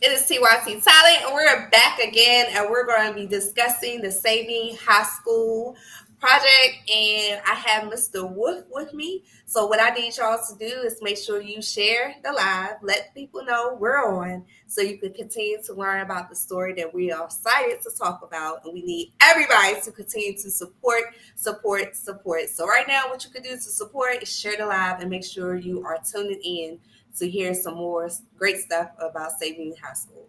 It is TYT Talent, and we're back again, and we're going to be discussing the Saving High School project. And I have Mr. Wolf with me. So, what I need y'all to do is make sure you share the live, let people know we're on, so you can continue to learn about the story that we are excited to talk about. And we need everybody to continue to support, support, support. So, right now, what you can do to support is share the live and make sure you are tuning in to hear some more great stuff about Saving High School.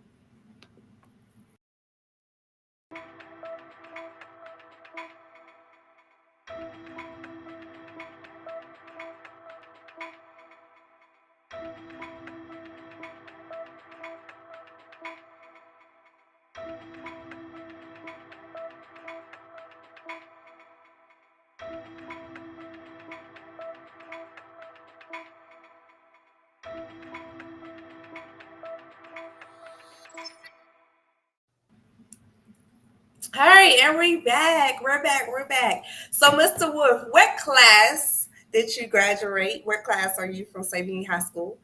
All right, and we're back. We're back. We're back. So, Mr. Wolf, what class did you graduate? What class are you from Saving High School?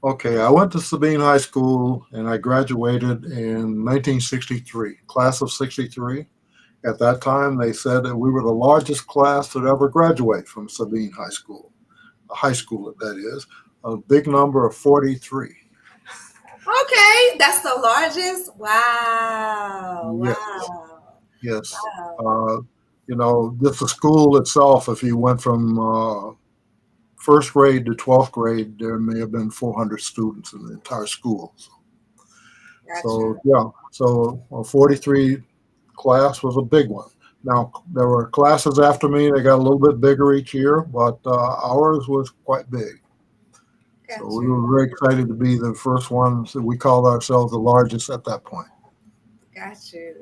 Okay, I went to Sabine High School and I graduated in 1963, class of 63. At that time, they said that we were the largest class that ever graduate from Sabine high school, that is, a big number of 43. Okay, that's the largest. Wow. Yes, Wow. yes. Wow. Uh, just the school itself, if you went from first grade to 12th grade, there may have been 400 students in the entire school. Gotcha. So, yeah, so a 43 class was a big one. Now, there were classes after me, they got a little bit bigger each year, but ours was quite big. So we Gotcha. were very excited to be the first ones. We called ourselves the largest at that point. Got you.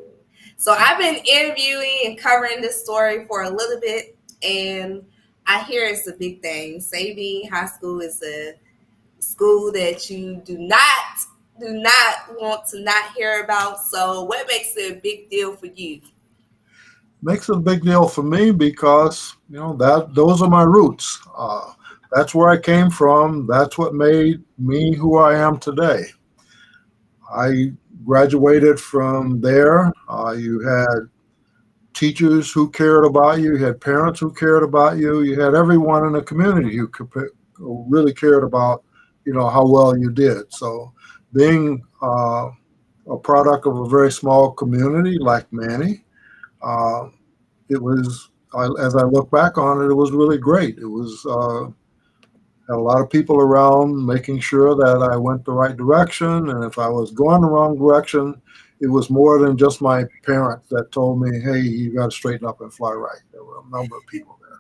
So I've been interviewing and covering this story for a little bit, and I hear it's a big thing. Saving High School is a school that you do not want to not hear about. So what makes it a big deal for you? Makes it a big deal for me because that those are my roots. That's where I came from. That's what made me who I am today. I graduated from there. You had teachers who cared about you, you had parents who cared about you, you had everyone in the community who really cared about, how well you did. So, being a product of a very small community like Manny, uh, it was. As I look back on it, it was really great. It was had a lot of people around making sure that I went the right direction. And if I was going the wrong direction, it was more than just my parents that told me, hey, you got to straighten up and fly right. There were a number of people there,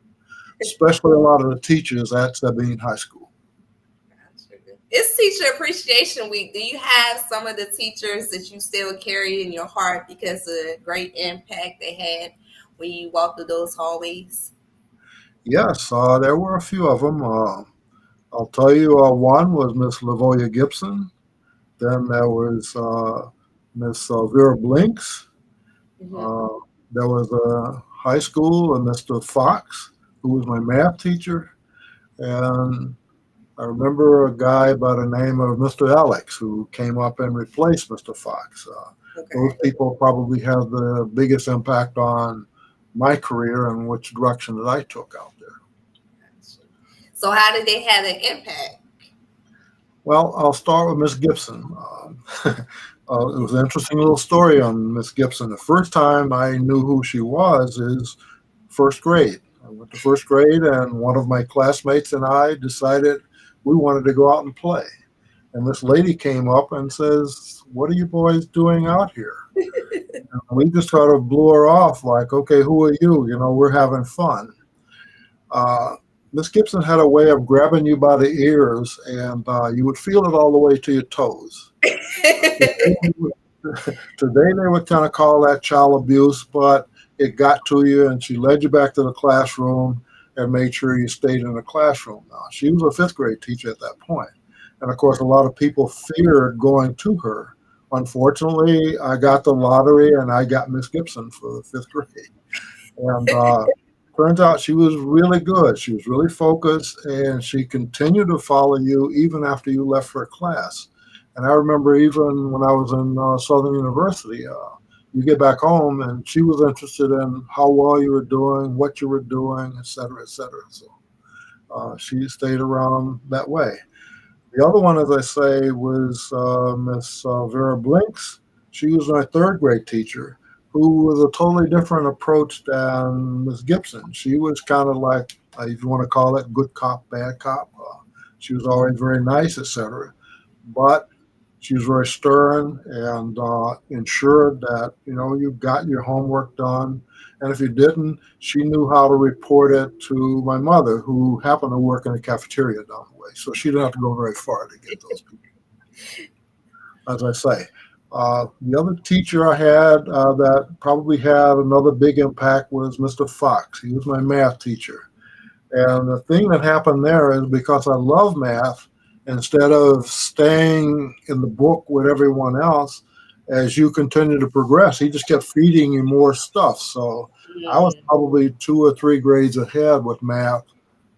especially a lot of the teachers at Sabine High School. It's Teacher Appreciation Week. Do you have some of the teachers that you still carry in your heart because of the great impact they had when you walk through those hallways? Yes, there were a few of them. I'll tell you, one was Miss Lavoya Gibson. Then there was Miss Vera Blinks. Hmm. Uh, there was a high school, Mr. Fox, who was my math teacher. And I remember a guy by the name of Mr. Alex who came up and replaced Mr. Fox. Those Okay. people probably have the biggest impact on my career and which direction that I took out there. So how did they have an impact? Well, I'll start with Miss Gibson. It was an interesting little story on Miss Gibson. The first time I knew who she was is first grade. I went to first grade, and one of my classmates and I decided we wanted to go out and play. And this lady came up and says, "What are you boys doing out here?" And we just sort of blew her off, like, "Okay, who are you? We're having fun." Uh, Miss Gibson had a way of grabbing you by the ears, and you would feel it all the way to your toes. Today they would kind of call that child abuse, but it got to you, and she led you back to the classroom and made sure you stayed in the classroom. Now, she was a fifth grade teacher at that point, and of course, a lot of people feared going to her. Unfortunately, I got the lottery, and I got Miss Gibson for the fifth grade. And turns out she was really good. She was really focused, and she continued to follow you even after you left her class. And I remember even when I was in Southern University, you get back home and she was interested in how well you were doing, what you were doing, et cetera, et cetera. So she stayed around that way. The other one, as I say, was Miss Vera Blinks. She was my third grade teacher, who was a totally different approach than Miss Gibson. She was kind of like, if you want to call it, good cop, bad cop. She was always very nice, etc. But she was very stern and ensured that you got your homework done. And if you didn't, she knew how to report it to my mother, who happened to work in the cafeteria down the way. So she didn't have to go very far to get those people, as I say. The other teacher I had that probably had another big impact was Mr. Fox. He was my math teacher. And the thing that happened there is because I love math, instead of staying in the book with everyone else, as you continue to progress, he just kept feeding you more stuff. So I was Mm, probably 2 or 3 grades ahead with math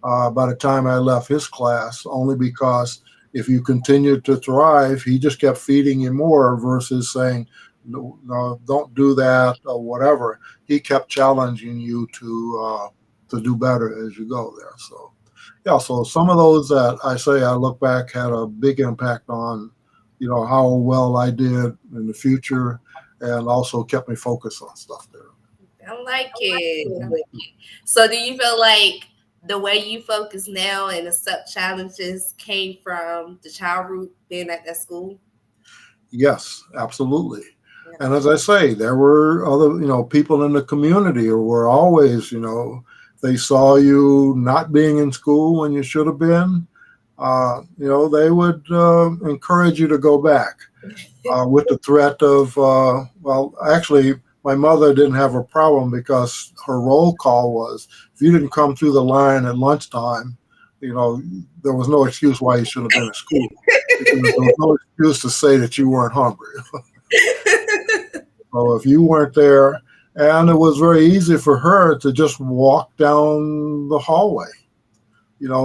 by the time I left his class, only because if you continued to thrive, he just kept feeding you more versus saying, no, no, don't do that or whatever. He kept challenging you to do better as you go there. So yeah, so some of those that I say I look back had a big impact on, how well I did in the future, and also kept me focused on stuff there. I like it. I like it. So, do you feel like the way you focus now and the sub challenges came from the child root being at that school? Yes, absolutely. Yeah. And as I say, there were other, people in the community who were always, they saw you not being in school when you should have been. They would encourage you to go back with the threat of, well, actually, my mother didn't have a problem because her roll call was if you didn't come through the line at lunchtime, you know, there was no excuse why you should have been at school because there was no excuse to say that you weren't hungry. So if you weren't there, and it was very easy for her to just walk down the hallway.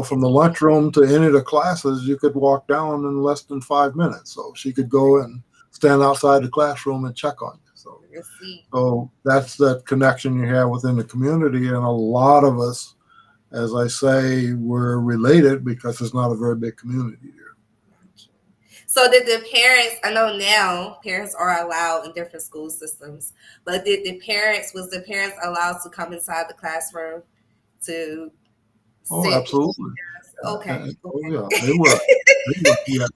From the lunchroom to any of the classes, you could walk down in less than 5 minutes. So she could go and stand outside the classroom and check on you. So, Let's see. so that's that connection you have within the community. And a lot of us, as I say, were related because it's not a very big community here. So, did the parents? I know now parents are allowed in different school systems, but was the parents allowed to come inside the classroom to Oh, sit? absolutely. Okay, Oh, okay. yeah, they were. They were. Yeah.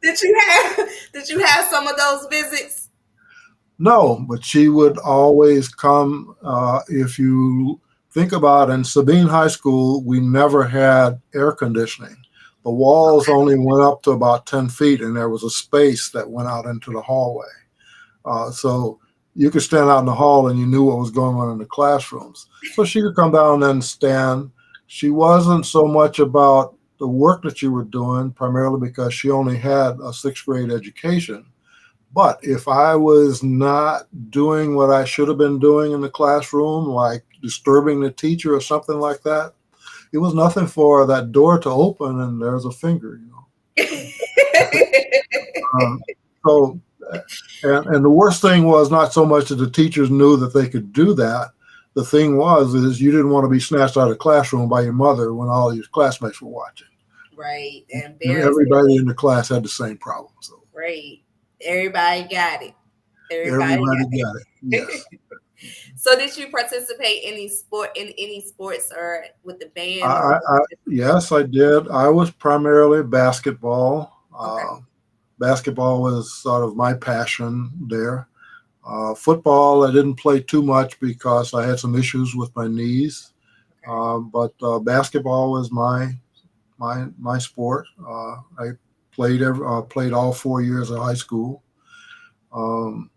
Did you have some of those visits? No, but she would always come. If you think about in Sabine High School, we never had air conditioning. The walls only went up to about 10 feet, and there was a space that went out into the hallway. So you could stand out in the hall and you knew what was going on in the classrooms. So she could come down and stand. She wasn't so much about the work that you were doing, primarily because she only had a sixth grade education. But if I was not doing what I should have been doing in the classroom, like disturbing the teacher or something like that, it was nothing for that door to open and there's a finger. Um, so, and the worst thing was not so much that the teachers knew that they could do that. The thing was is you didn't want to be snatched out of the classroom by your mother when all your classmates were watching. Right, And embarrassing. everybody in the class had the same problem. So Right, everybody got it. Everybody everybody got got it. it. Yes. So, did you participate in any sports or with the I, band or? I, I yes, I did. I was primarily basketball. Okay, Basketball was sort of my passion there. Football, I didn't play too much because I had some issues with my knees. okay. But basketball was my sport. I played all 4 years of high school. Um,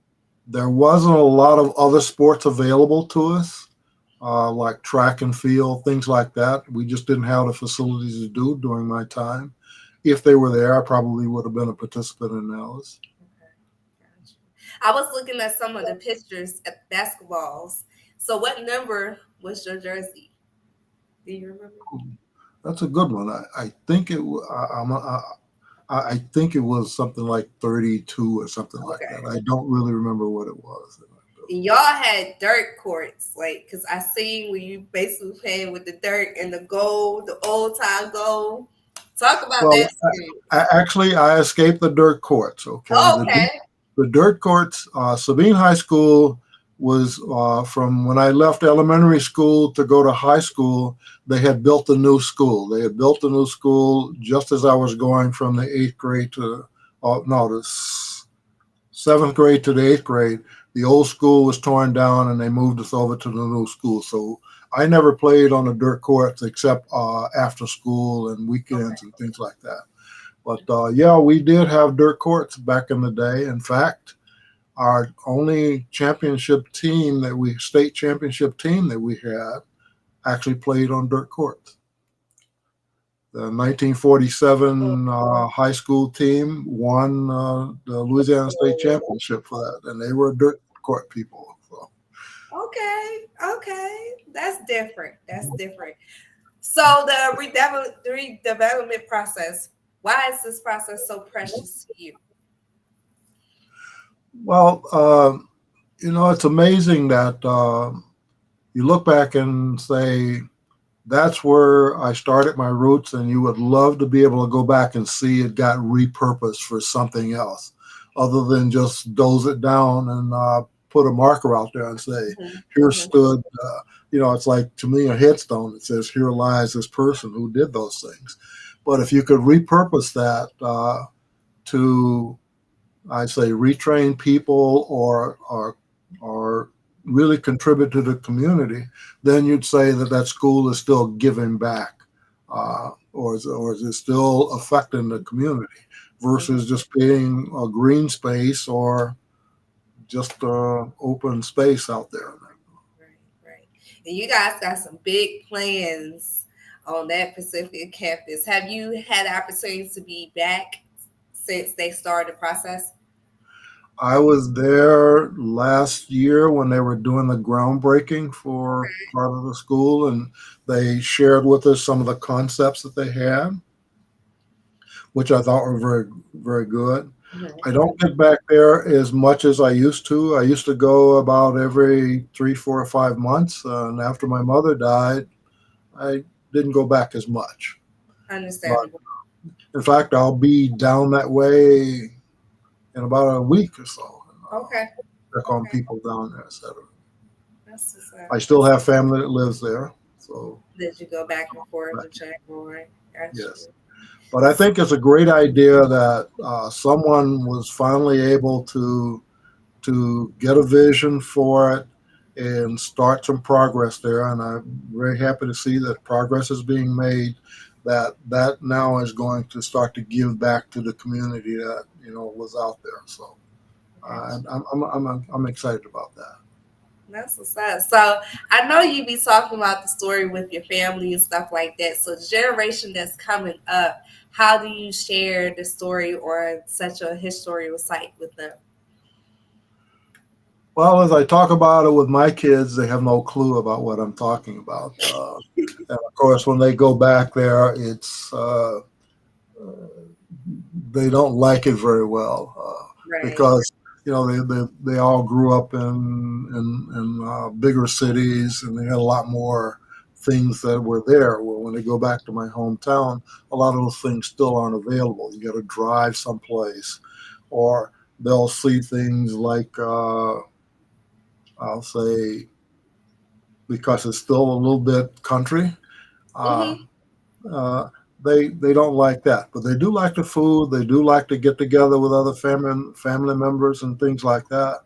there wasn't a lot of other sports available to us, like track and field, things like that. We just didn't have the facilities to do during my time. If they were there, I probably would have been a participant in those. Okay, gotcha. I was looking at some of the pictures at basketballs. So, what number was your jersey? Do you remember? That's a good one. I think it. I think it was something like 32 or something like that. Okay. I don't really remember what it was. And y'all had dirt courts, like, because I seen where you basically playing with the dirt and the gold, the old time gold. Talk about Well, that experience. actually, I escaped the dirt courts. Okay, Okay. the dirt courts. Sabine High School was from when I left elementary school to go to high school. They had built a new school. They had built a new school just as I was going from the eighth grade to no, seventh grade to the eighth grade. The old school was torn down, and they moved us over to the new school. So I never played on the dirt courts except after school and Okay. weekends and things like that. But yeah, we did have dirt courts back in the day. In fact, our only state championship team that we had, actually played on dirt courts. The Oh, 1947 high school team won the Louisiana State Championship for that, and they were dirt court people. So, okay. Okay. That's different. That's different. So the redevelopment process. Why is this process so precious to you? well, it's amazing that you look back and say, that's where I started my roots, and you would love to be able to go back and see it got repurposed for something else, other than just doze it down and put a marker out there and say, Mhm, "Here mhm. stood." It's like to me a headstone that says, "Here lies this person who did those things." But if you could repurpose that to, I say, retrain people or really contribute to the community, then you'd say that that school is still giving back, or is it still affecting the community Mhm. versus just being a green space or just open space out there. Right, right. And you guys got some big plans on that Pacific campus. Have you had the opportunity to be back since they started the process? I was there last year when they were doing the groundbreaking for part of the school, and they shared with us some of the concepts that they had, which I thought were very, very good. I Mhm. don't get back there as much as I used to. I used to go about every 3, 4, or 5 months, and after my mother died, I didn't go back as much. But Understandable. in fact, I'll be down that way in about a week or so, and Okay. check on Okay. people down there, etc. That's what's up. I still That's have family that lives there, so that you go back and forth and check on. Got yes. you. But I think it's a great idea that someone was finally able to get a vision for it and start some progress there. And I'm very happy to see that progress is being made. That now is going to start to give back to the community that was out there. So Got I'm excited about that. That's what's up. So I know you be talking about the story with your family and stuff like that. So the generation that's coming up, how do you share the story or such a historical site with them? Well, as I talk about it with my kids, they have no clue about what I'm talking about. And of course, when they go back there, it's they don't like it very well Right. because they all grew up in bigger cities, and they had a lot more things that were there. Well, when they go back to my hometown, a lot of those things still aren't available. You got to drive someplace, or they'll see things like I'll say, because it's still a little bit country. Uh, Mm-hmm. uh, they don't like that, but they do like the food. They do like to get together with other family members and things like that.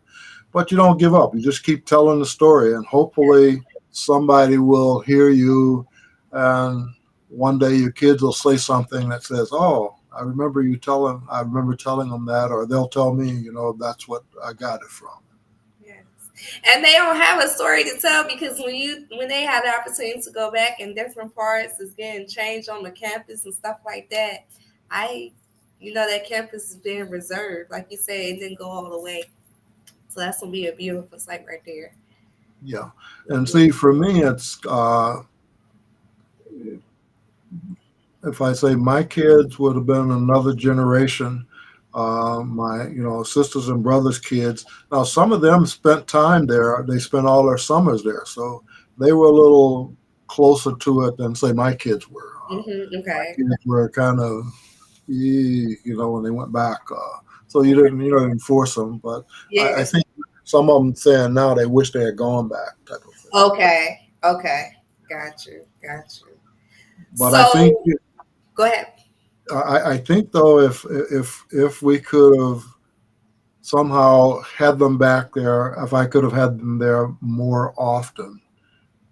But you don't give up. You just keep telling the story, and hopefully somebody will hear you. And one day your kids will say something that says, "Oh, I remember you telling. I remember telling them that," or they'll tell me, that's what I got it from. Yes. And they don't have a story to tell because when they had the opportunity to go back in different parts, it's getting changed on the campus and stuff like that. I that campus is being reserved. Like you said, it didn't go all the way. So that's gonna be a beautiful site right there. Yeah, and see, for me, it's if I say my kids would have been another generation, my sisters and brothers' kids. Now some of them spent time there. They spent all their summers there, so they were a little closer to it than say my kids were. My Okay. kids were kind of, when they went back. So you didn't force them, but I Yes. think some of them saying now they wish they had gone back, type of thing. Okay. Okay. Got you. Got you. But I think So go ahead. I think though if we could have somehow had them back there, if I could have had them there more often,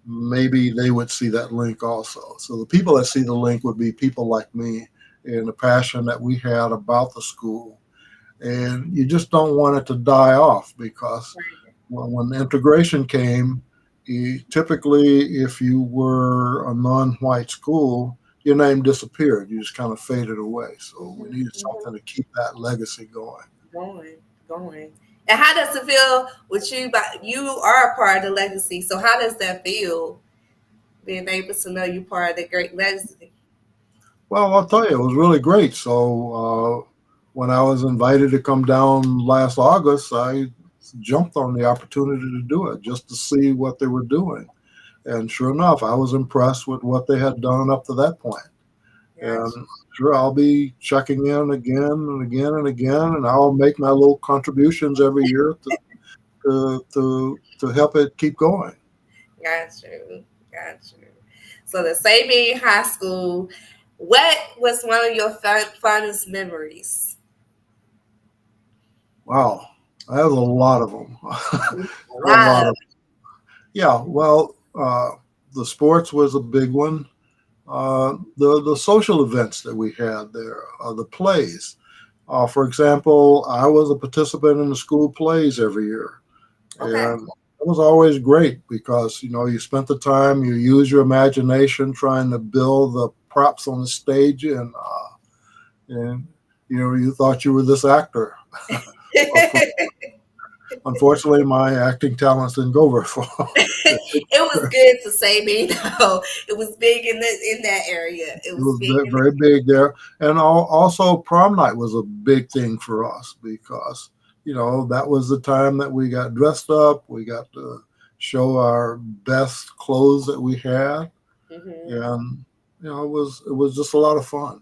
maybe they would see that link also. So the people that see the link would be people like me and the passion that we had about the school. And you just don't want it to die off because when integration came, typically if you were a non-white school, your name disappeared. You just kind of faded away. So we needed Mhm. something to keep that legacy going. Going, going. And how does it feel with you? But you are a part of the legacy. So how does that feel? Being able to know you're part of the great legacy. Well, I'll tell you, it was really great. So when I was invited to come down last August, I jumped on the opportunity to do it just to see what they were doing. And sure enough, I was impressed with what they had done up to that point. Gotcha. And sure, I'll be checking in again and again and again, and I'll make my little contributions every year to help it keep going. Got you. Got you. So the Sabine High School, what was one of your fondest memories? Wow, I have a lot of them. A There are a lot lot of of yeah. Well, the sports was a big one. The social events that we had there, the plays. For example, I was a participant in the school plays every year, okay. and it was always great because you spent the time, you use your imagination trying to build the props on the stage, and you thought you were this actor. Unfortunately, my acting talents didn't go very far. It was good to Sabine though. It was big in that area. It It was was big in very big there, and also prom night was a big thing for us because that was the time that we got dressed up. We got to show our best clothes that we had, the. and it was just a lot of fun.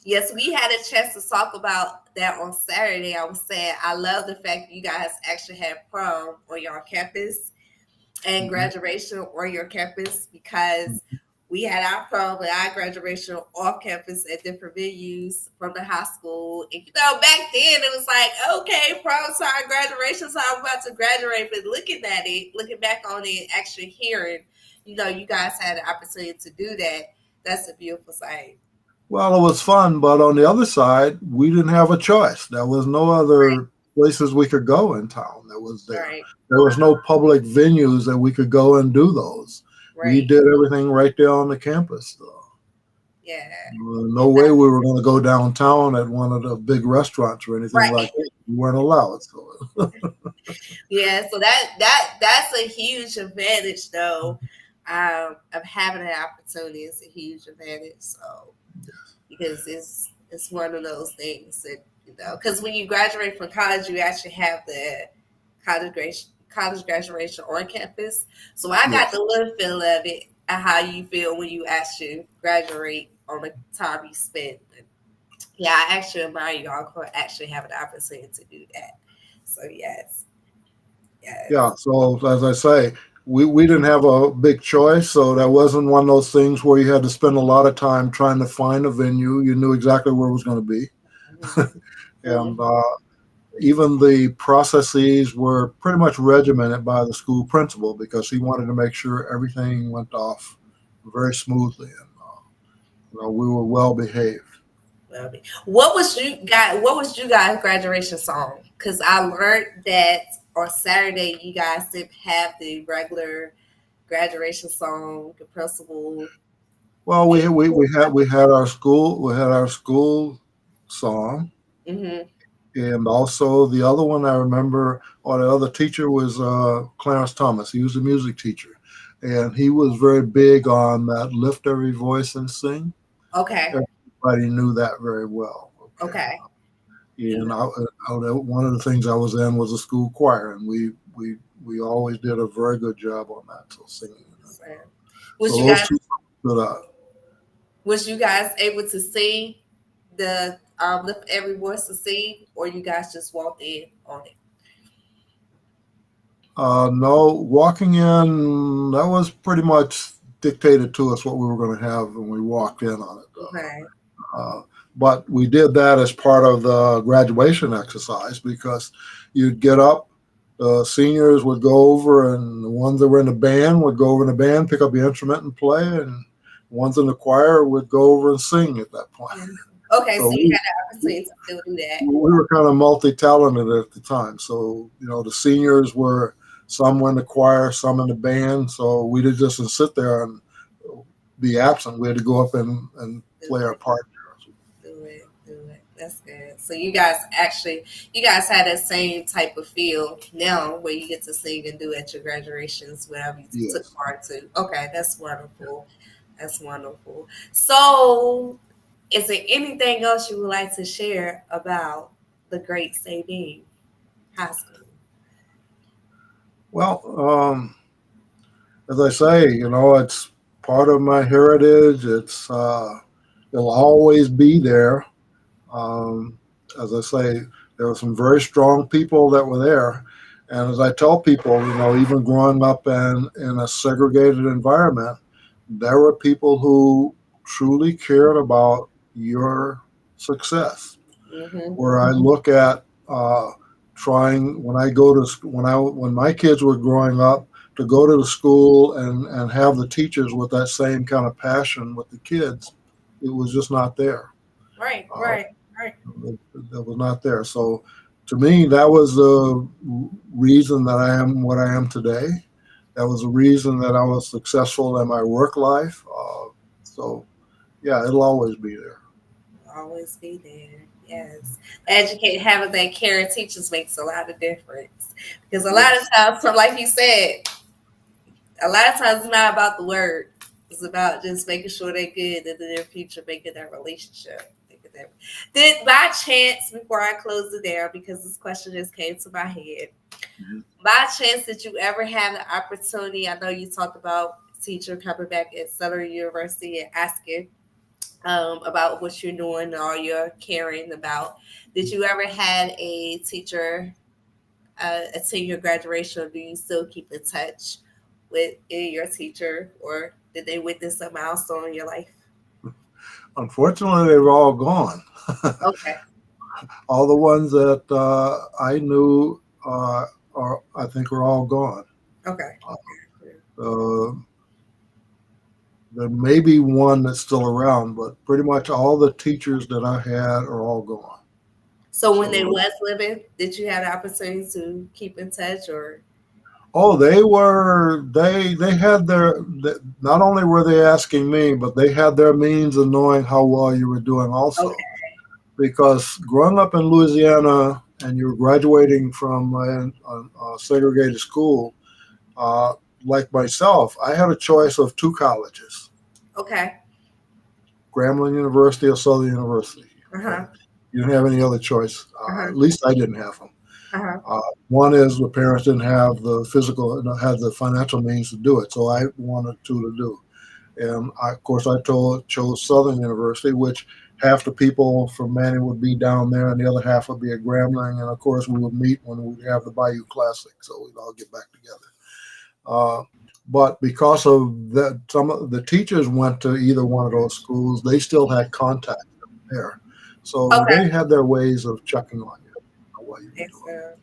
Yes, we had a chance to talk about that on Saturday. I was saying I love the fact that you guys actually had prom on your campus and Hmm. graduation on your campus because we had our prom and our graduation off campus at different venues from the high school. And back then it was like, okay, prom time, graduation time, I'm about to graduate. But looking at it, looking back on it, actually hearing, you guys had the opportunity to do that. That's a beautiful sight. Well, it was fun, but on the other side, we didn't have a choice. There was no other places we could go in town that was there. Right, There was no public venues that we could go and do those. We right. did everything right there on the campus. Yeah. No way we were going to go downtown at one of the big restaurants or anything Right. like that. We weren't allowed. So, Yeah. So that's a huge advantage though. Of having an opportunity is a huge advantage. So because it's one of those things that because when you graduate from college, you actually have the college graduation on campus. So I got yes. the little feel of it and how you feel when you actually graduate on the time you spent. Yeah, I actually admire y'all for actually having the opportunity to do that. So yes, Yeah. yes, So, as I say, we didn't have a big choice. So, that wasn't one of those things where you had to spend a lot of time trying to find a venue. You knew exactly where it was going to be. And mm-hmm. even the processes were pretty much regimented by the school principal because he wanted to make sure everything went off very smoothly and we were well behaved. Love it. What was you guys graduation song? Because I learned that on Saturday you guys didn't have the regular graduation song. The principal. Well, we had our school song, Mm-hmm. and also the other one I remember, or the other teacher was Clarence Thomas. He was a music teacher, and he was very big on that lift every voice and sing. Okay. Everybody knew that very well. Okay. Okay. And one of the things I was in was a school choir, and we always did a very good job on that. So singing. Was So you those guys two stood out. was you guys able to sing the lift every voice to sing, or you guys just walked in on it? No, walking in, that was pretty much dictated to us what we were going to have when we walked in on it. Okay. Uh, but we did that as part of the graduation exercise because you'd get up, the seniors would go over, and the ones that were in the band would go over in the band, pick up the instrument and play, and the ones in the choir would go over and sing at that point. Yeah. Okay, so So you had the opportunity to still do that. we were kind of multi-talented at the time. So, the seniors were, some were in the choir, some in the band. So we didn't just sit there and be absent. We had to go up and play our part. Do it, do it. That's good. So you guys had that same type of feel now where you get to sing and do at your graduations, whatever you took Yes. part to. Okay, that's wonderful. That's wonderful. So, is there anything else you would like to share about the great Sabine High School? Well, as I say, it's part of my heritage. It'll always be there. Um, as I say, there were some very strong people that were there. And as I tell people, even growing up in a segregated environment, there were people who truly cared about your success. Mm-hmm. Where I look at trying when I go to when my kids were growing up to go to the school and have the teachers with that same kind of passion with the kids, it was just not there. Right, Uh, right, right. that was not there. So to me, that was the reason that I am what I am today. That was the reason that I was successful in my work life. So yeah, it'll always be there. Always be there. Yes. Educate having that care and teachers makes a lot of difference. Because a lot of Yes. times, from like you said, a lot of times it's not about the word. It's about just making sure they're good in their future, making that relationship. Did by chance, before I close it down, because this question just came to my head, Mhm. by chance did you ever have the opportunity? I know you talked about teacher coming back at Southern University and asking about what you're doing or you're caring about. Did you ever had a teacher attend your graduation, or do you still keep in touch with your teacher, or did they witness a milestone in your life? Unfortunately, they were all gone. Okay, All the ones that I knew, I think, are all gone. okay. Uh, there may be one that's still around, but pretty much all the teachers that I had are all gone. So when they So, was living, did you have the opportunity to keep in touch, or oh, they had not only were they asking me, but they had their means of knowing how well you were doing okay, also. Because growing up in Louisiana and you're graduating from a segregated school, uh, like myself, I had a choice of two colleges, okay, Grambling University or Southern University. uh Okay, huh, you didn't have any other choice. uh huh, At least I didn't have them. uh huh. One is the parents didn't have the physical, had the financial means to do it, so I wanted to do. And of course, I chose Southern University, which half the people from Manning would be down there, and the other half would be at Grambling. And of course, we would meet when we'd have the Bayou Classic, so we'd all get back together. Uh, but because of that, some of the teachers went to either one of those schools. They still had contact there, so Okay. they had their ways of checking on you, what you were doing. Excellent.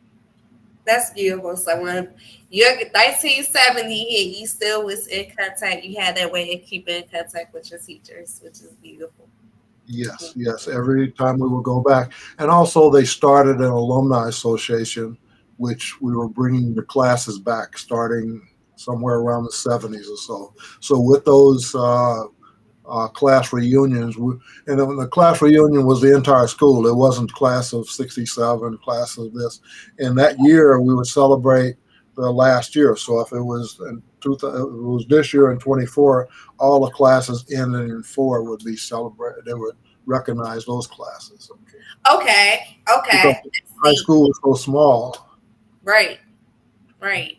That's beautiful. So when you're 1970 hit, you still was in contact. You had that way of keeping in contact with your teachers, which is beautiful. Yes, yes. Every time we would go back, and also they started an alumni association, which we were bringing the classes back, starting somewhere around the '70s or so. So with those class reunions, and the class reunion was the entire school. It wasn't class of '67, class of this. And that year we would celebrate the last year. So if it was it was this year in 24, all the classes ending in four would be celebrated. They would recognize those classes. Okay, Okay, because okay, that's high neat. school was so small. Right, right.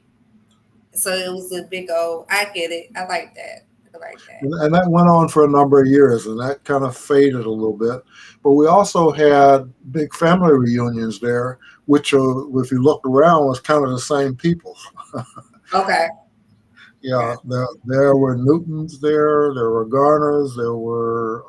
So it was a big old. I get it. I like that. I like that. And that went on for a number of years, and that kind of faded a little bit. But we also had big family reunions there, which, if you looked around, was kind of the same people. Okay, Yeah, got there were Newtons there were Garners, there were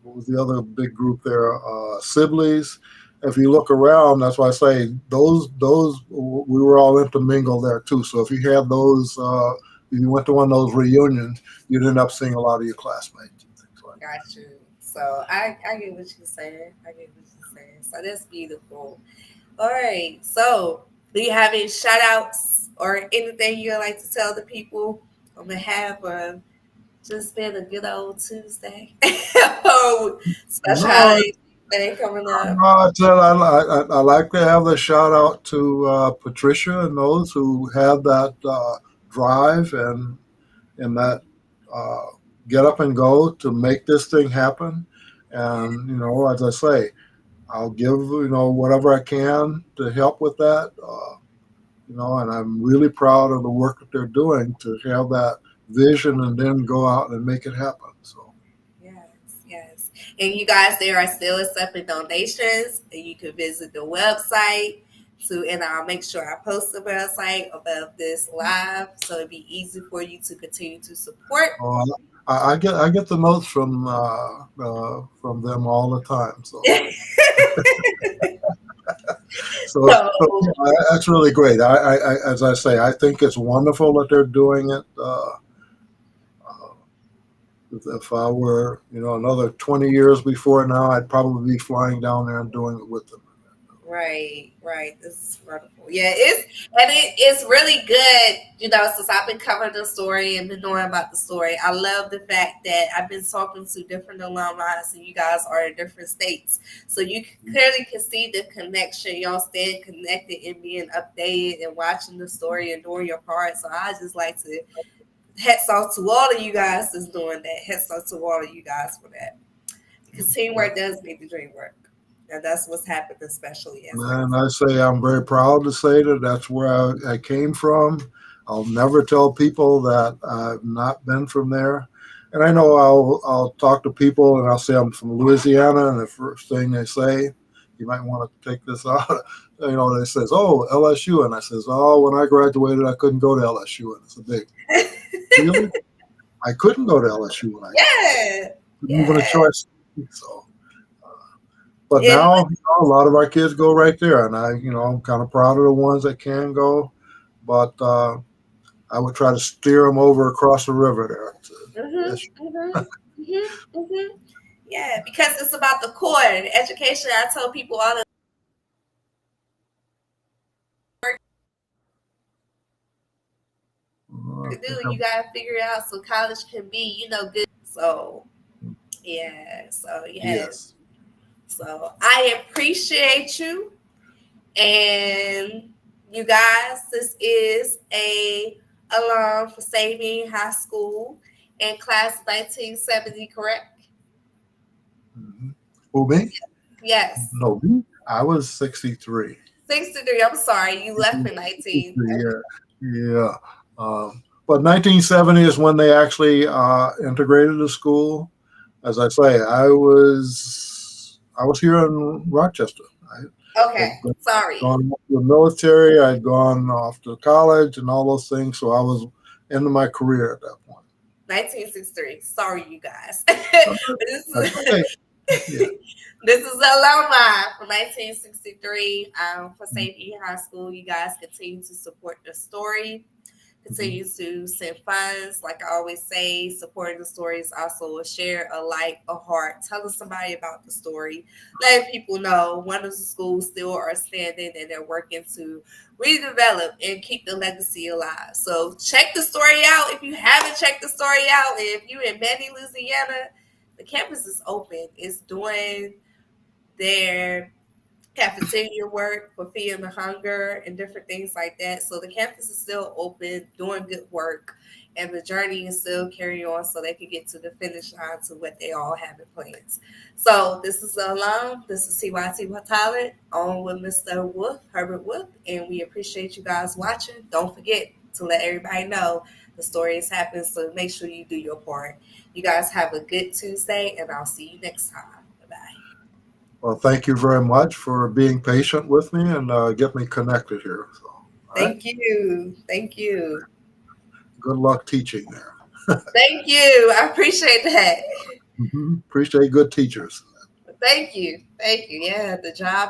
what was the other big group there? Sibley's. If you look around, that's why I say those we were all intermingled there too. So if you had those, if you went to one of those reunions, you'd end up seeing a lot of your classmates and things like that. got you. So I get what you're saying. I get what you're saying. So that's beautiful. All right. So do you have any shout outs or anything you'd like to tell the people on behalf of just been a good old Tuesday? Oh, special No, holiday thing coming up. no, I like to have the shout out to Patricia and those who had that drive and that uh, get up and go to make this thing happen. And as I say, I'll give whatever I can to help with that. And I'm really proud of the work that they're doing to have that vision and then go out and make it happen. So. Yes, yes. And you guys, there are still accepting donations, and you can visit the website and I'll make sure I post the website above this live so it'd be easy for you to continue to support. Oh, I get the notes from them all the time. So So that's really great. As I say, I think it's wonderful that they're doing it. Uh, if I were another 20 years before now, I'd probably be flying down there and doing it with them. right, right. This is wonderful. Yeah, it's really good, since I've been covering the story and been knowing about the story. I love the fact that I've been talking to different alumni and you guys are in different states. So you clearly can see the connection, y'all staying connected and being updated and watching the story and doing your part. So I just like to hats off to all of you guys that's doing that. Hats off to all of you guys for that. Because teamwork does make the dream work. And that's what's happened, especially as like And I say I'm very proud to say that that's where I came from. I'll never tell people that I've not been from there. And I know I'll talk to people and I'll say I'm from Louisiana, and the first thing they say, you might want to take this out. They says, "Oh, LSU," and I says, "Oh, when I graduated, I couldn't go to LSU," and it's a big really. I couldn't go to LSU when I yeah, couldn't even a yeah. choice. So. But And now, a lot of our kids go right there, and I'm kind of proud of the ones that can go. But I would try to steer them over across the river there. mhm, Yes. mhm, mhm, mhm. Yeah, because it's about the core, the education. I tell people all the work I you can think do, you gotta figure it out so college can be, good. So yeah, so yes. yes. So I appreciate you. And you guys, this is a alum for Saving High School in class 1970, correct? Mm-hmm. Who, me? Yes. No, me? I was 63. 63. I'm sorry, you left in 19. 63, yeah. Yeah. But 1970 is when they actually integrated the school. As I say, I was here in Rochester. I Okay, had sorry. gone off to the military. I'd gone off to college and all those things. So I was into my career at that point. 1963. Sorry, you guys. But this That's is okay. Yeah. this is alumni from 1963 for Saving High School. You guys continue to support the story. Mhm. Continue to send funds. Like I always say, supporting the story is also a share, a like, a heart. Telling somebody about the story. Letting people know one of the schools still are standing and they're working to redevelop and keep the legacy alive. So check the story out if you haven't checked the story out. If you're in Manny, Louisiana, the campus is open. It's doing their cafeteria work for feeding the hunger and different things like that. So the campus is still open, doing good work, and the journey is still carrying on so they can get to the finish line to what they all have in plans. So this is the alum. This is CYT Tyler on with Mr. Wolf, Herbert Wolf, and we appreciate you guys watching. Don't forget to let everybody know the story is happening, so make sure you do your part. You guys have a good Tuesday, and I'll see you next time. Bye-bye. Well, thank you very much for being patient with me and get me connected here. So, all right. Thank you. Thank you. Good luck teaching there. Thank you. I appreciate that. Appreciate good teachers. Thank you. Thank you. Yeah, the job